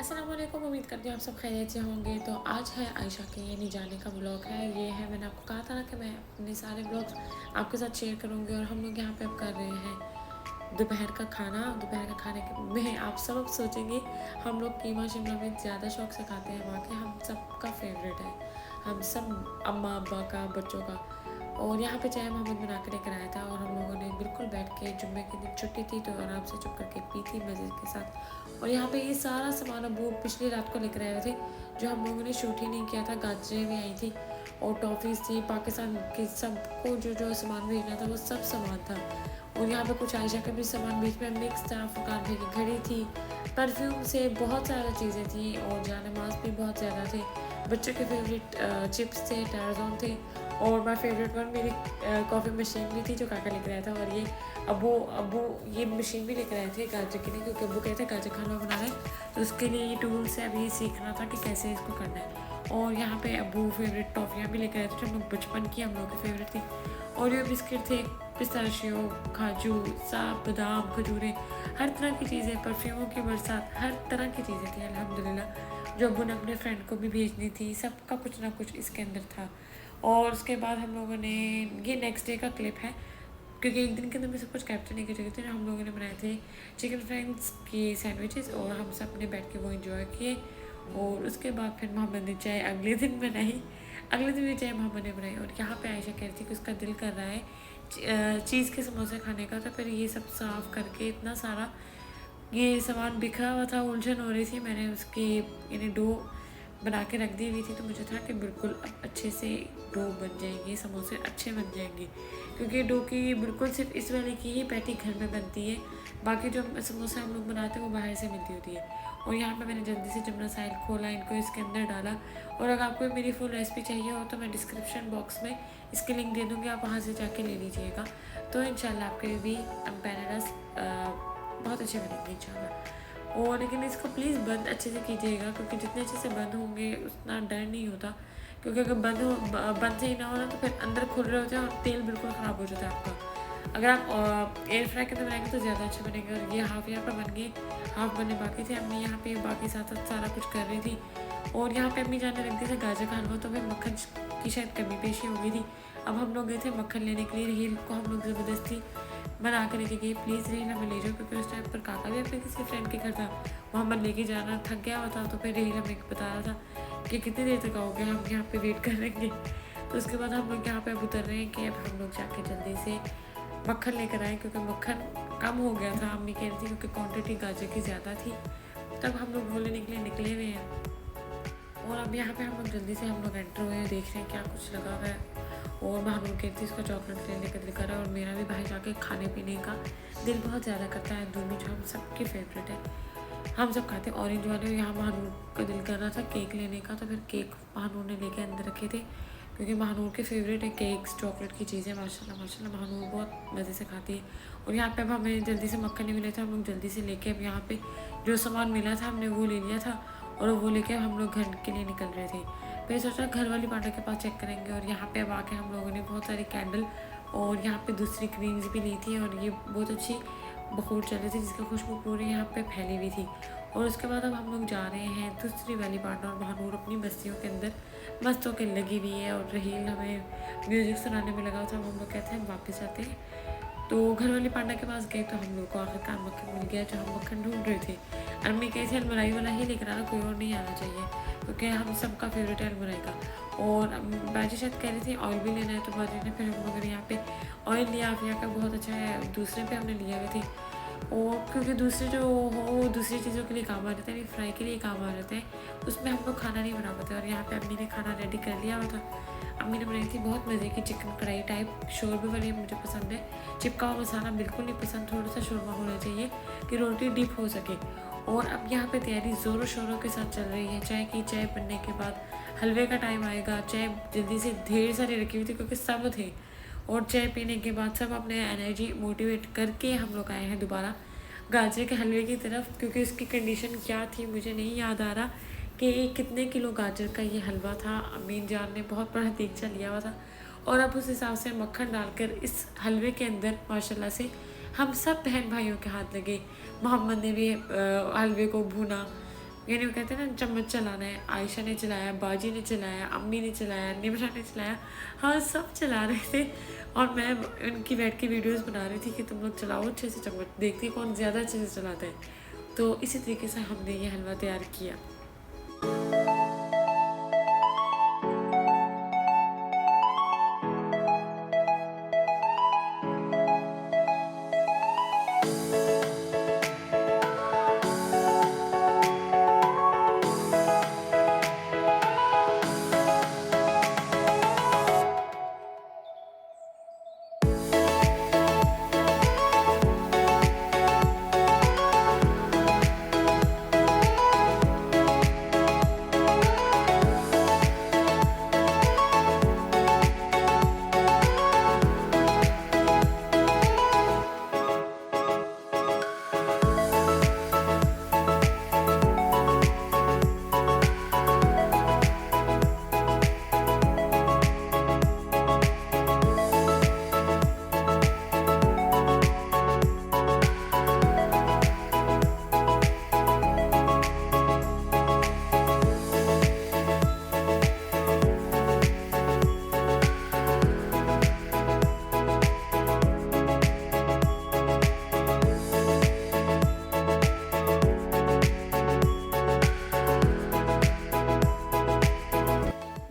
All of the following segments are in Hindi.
अस्सलाम वालेकुम। उम्मीद करती हूँ आप सब खैरियत से होंगे। तो आज है आयशा के यानी जाने का व्लॉग है। ये है, मैंने आपको कहा था ना कि मैं अपने सारे व्लॉग्स आपके साथ शेयर करूँगी। और हम लोग यहाँ पे अब कर रहे हैं दोपहर का खाना। दोपहर का खाने में आप सब अब सोचेंगे हम लोग कीमा शिमला मिर्च ज़्यादा शौक से खाते हैं। वाकई हम सब का फेवरेट है, हम सब अम्मा अब्बा का, बच्चों का। और यहाँ पे चाय मोहम्मद बना के लेकर आया था और हम लोगों ने बिल्कुल बैठ के, जुम्मे के दिन छुट्टी थी तो आराम से चुप करके पी थी मज़े के साथ। और यहाँ पे ये सारा सामान अबू पिछली रात को लेकर आए हुए थे, जो हम लोगों ने शूट ही नहीं किया था। गाजरें भी आई थी और टॉफ़ीज़ थी, पाकिस्तान के सबको जो जो सामान भेजना था वो सब सामान था। और यहाँ पे कुछ आयशा का भी सामान बीच में मिक्स था। फुकान भाई की घड़ी थी, परफ्यूम से बहुत सारी चीज़ें थी और जानमाज भी बहुत ज़्यादा थे। बच्चों के फेवरेट चिप्स थे, टारजोन थे। और माय फेवरेट वन मेरी कॉफ़ी मशीन भी थी जो काका लेकर आया था। और ये अबू अबू ये मशीन भी लेकर आए थे गाजर के लिए, क्योंकि अबू कहते हैं गाजर का हलवा बना है, तो उसके लिए ये टूल से अभी सीखना था कि कैसे इसको करना है। और यहाँ पे अबू फेवरेट टॉफ़ियाँ भी लेकर आए थे जो हम लोग बचपन की हम लोग की फेवरेट थी। ओरियो बिस्किट थे, पिस्ताशियो, काजू, साब, बादाम, खजूरें, हर तरह की चीज़ें, परफ्यूमों की बरसात, हर तरह की चीज़ें थी अल्हम्दुलिल्लाह, जो अबू ने अपने फ्रेंड को भी भेजनी थी। सबका कुछ ना कुछ इसके अंदर था। और उसके बाद हम लोगों ने, ये नेक्स्ट डे का क्लिप है क्योंकि एक दिन के अंदर मैं सब कुछ कैप्चर नहीं कर चुकी थी। हम लोगों ने बनाए थे चिकन फ्राइज की सैंडविचेस और हम सब ने बैठ के वो इन्जॉय किए। और उसके बाद फिर मोहम्मद ने चाय अगले दिन बनाई, अगले दिन भी चाय मोहम्मद ने बनाई। और यहाँ पे आयशा कह रही थी कि उसका दिल कर रहा है चीज़ के समोसे खाने का। तो फिर ये सब साफ़ करके इतना सारा ये सामान बिखरा हुआ था, उलझन हो रही थी। मैंने उसकी यानी डो बना के रख दी हुई थी, तो मुझे था कि बिल्कुल अब अच्छे से डो बन जाएंगे, समोसे अच्छे बन जाएंगे। क्योंकि डो की बिल्कुल सिर्फ इस वाले की ही पैटी घर में बनती है, बाकी जो समोसे हम लोग बनाते हैं वो बाहर से मिलती होती है। और यहाँ पे मैंने जल्दी से जमना साइल खोला, इनको इसके अंदर डाला। और अगर आपको मेरी फुल रेसिपी चाहिए हो तो मैं डिस्क्रिप्शन बॉक्स में इसकी लिंक दे दूँगी, आप वहाँ से जाके ले लीजिएगा। तो इंशाल्लाह आपके भी एम्पेनरस बहुत अच्छे बनेंगे इंशाल्लाह। और लेकिन इसको प्लीज़ बंद अच्छे से कीजिएगा, क्योंकि जितने अच्छे से बंद होंगे उतना डर नहीं होता। क्योंकि अगर बंद सही ना हो ना तो फिर अंदर खुल रहे होते हैं और तेल बिल्कुल ख़राब हो जाता है आपका। अगर आप एयर फ्राई के अंदर बनाएंगे तो ज़्यादा अच्छे बनेंगे। और ये हाफ़ यहाँ पर बन गए, हाफ़ बनने बाकी थे। अम्मी यहाँ पे बाकी साथ साथ सारा कुछ कर रही थी। और यहाँ पे अम्मी जाने लग दी थी गाजर का हलवा, तो फिर मक्खन की शायद कमी पेशी हो गई थी। अब हम लोग गए थे मक्खन लेने के लिए। रील को हम लोग ज़बरदस्ती बना के लेके गई, प्लीज़ रील हमें ले जाओ, क्योंकि उस टाइम पर काका भी अपने किसी फ्रेंड के घर था, वहाँ पर लेके जाना थक गया हुआ था। तो फिर रील हमें बता रहा था कि कितनी देर तक आओगे, हम यहाँ पे वेट कर लेंगे। तो उसके बाद हम लोग यहाँ पे अब उतर रहे हैं कि अब हम लोग जाके जल्दी से मक्खन लेकर आए, क्योंकि मक्खन कम हो गया था, अम्मी कह रही थी, क्योंकि क्वांटिटी गाजर की ज़्यादा थी। तब हम लोग वो लेने के लिए निकले हुए हैं। और अब यहाँ पे हम लोग जल्दी से हम लोग एंटर हुए हैं, देख रहे हैं क्या कुछ लगा हुआ है। और महानूर कहती थी उसका चॉकलेट लेने का दिल कर रहा है, और मेरा भी भाई जाके खाने पीने का दिल बहुत ज़्यादा करता है। दोनों जो हम सबकी फेवरेट है, हम सब खाते हैं ऑरेंज वाले। यहाँ महानूर का दिल कर रहा था केक लेने का, तो फिर केक महानूर ने लेके अंदर रखे थे, क्योंकि महानूर के फेवरेट है केक्स, चॉकलेट की चीज़ें। माशाल्लाह माशाल्लाह महानूर बहुत मज़े से खाती है। और यहाँ पे अब हमें जल्दी से मक्खन नहीं मिले थे, हम लोग जल्दी से लेके अब यहाँ पे जो सामान मिला था हमने वो ले लिया था। और वो लेके हम लोग घर के लिए निकल रहे थे। फिर सोचा घर वाली पांडा के पास चेक करेंगे। और यहाँ पे अब आके हम लोगों ने बहुत सारी कैंडल और यहाँ पे दूसरी क्रीम्स भी ली थी, और ये बहुत अच्छी बखूर चल रही थी जिसकी खुशबू पूरी यहाँ पे फैली हुई थी। और उसके बाद अब हम लोग जा रहे हैं दूसरी वाली पार्टनर, और महानूर अपनी बस्तियों के अंदर मस्त होकर लगी हुई है। और रहील हमें म्यूज़िक सुनाने में लगा था। हम लोग कहते हैं वापस आते हैं। तो घर वाले पांडा के पास गए तो हम लोग को आखिरकार मक्खन मिल गया जो हम मक्खन ढूंढ रहे थे। अम्मी कही थी अलमराई वाला ही लेकर आना, कोई और नहीं आना चाहिए, क्योंकि हम सबका फेवरेट है अलमराई का। और बाजी शायद कह रही थी ऑयल भी लेना है, तो बाजी ने फिर हम लोगों ने यहाँ पे ऑयल लिया। आप यहाँ का बहुत अच्छा है, दूसरे पे हमने लिया हुए थे। और क्योंकि दूसरे जो हो वो दूसरी चीज़ों के लिए काम आ जाते हैं, फ्राई के लिए काम आ जाते हैं, उसमें हम लोग खाना नहीं बना पाते। और यहाँ पे अम्मी ने खाना रेडी कर लिया हुआ था। अम्मी ने बनाई थी बहुत मज़े की चिकन कढ़ाई टाइप, शोरबे वाली मुझे पसंद है। चिपका हुआ मसाला बिल्कुल नहीं पसंद, थोड़ा सा शोरमा होना चाहिए कि रोटी डीप हो सके। और अब यहाँ पे तैयारी ज़ोरों शोरों के साथ चल रही है। चाय की, चाय बनने के बाद हलवे का टाइम आएगा। चाय जल्दी से ढेर सारी रखी हुई थी क्योंकि सब थे। और चाय पीने के बाद सब अपने एनर्जी मोटिवेट करके हम लोग आए हैं दोबारा गाजर के हलवे की तरफ, क्योंकि उसकी कंडीशन क्या थी मुझे नहीं याद आ रहा कि कितने किलो गाजर का ये हलवा था। अमीन जान ने बहुत बड़ा देगचा लिया हुआ था, और अब उस हिसाब से मक्खन डालकर इस हलवे के अंदर माशाल्लाह से हम सब बहन भाइयों के हाथ लगे। मोहम्मद ने भी हलवे को भूना, यानी वो कहते हैं ना चम्मच चलाना है, आयशा ने चलाया, बाजी ने चलाया, अम्मी ने चलाया, निमरा ने चलाया, हाँ सब चला रहे थे। और मैं उनकी बैठ के वीडियोस बना रही थी कि तुम लोग चलाओ अच्छे से चम्मच, देखती कौन ज़्यादा अच्छे से चलाता है। तो इसी तरीके से हमने ये हलवा तैयार किया।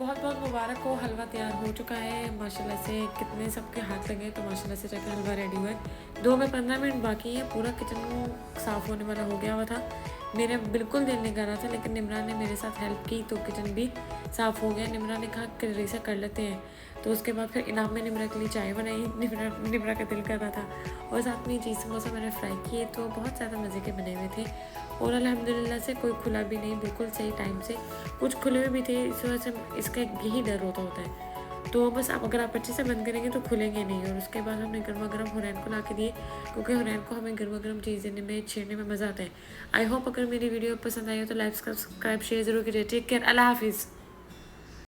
बहुत बहुत मुबारक हो, हलवा तैयार हो चुका है माशाल्लाह से। कितने सबके हाथ लगे तो माशाल्लाह से जाके हलवा रेडी हुआ है। 2 में 15 मिनट बाकी है, पूरा किचन साफ़ होने वाला हो गया हुआ था। मेरा बिल्कुल दिल नहीं कर रहा था, लेकिन निमरा ने मेरे साथ हेल्प की तो किचन भी साफ़ हो गया। निमरा ने कहा कि रेसा कर लेते हैं, तो उसके बाद फिर इनाम में निमरा के लिए चाय बनाई। निमरा का दिल कर रहा था, और साथ में चीज़ समोसा मैंने फ्राई किए, तो बहुत ज़्यादा मज़े के बने हुए थे। और अल्हम्दुलिल्लाह से कोई खुला भी नहीं, बिल्कुल सही टाइम से। कुछ खुले हुए भी थे, इस वजह से इसका यही डर होता है। तो बस आप अगर आप अच्छे से बंद करेंगे तो खुलेंगे नहीं। और उसके बाद हमने गर्मा गर्म हुरैन को ला के दिए, क्योंकि हुरैन को हमें गर्मा गर्म चीज़ देने में, छेड़ने में मज़ा आता है। आई होप अगर मेरी वीडियो पसंद आई हो तो लाइक, सब्सक्राइब, शेयर ज़रूर कीजिए। टेक केयर, अल्लाह हाफिज़।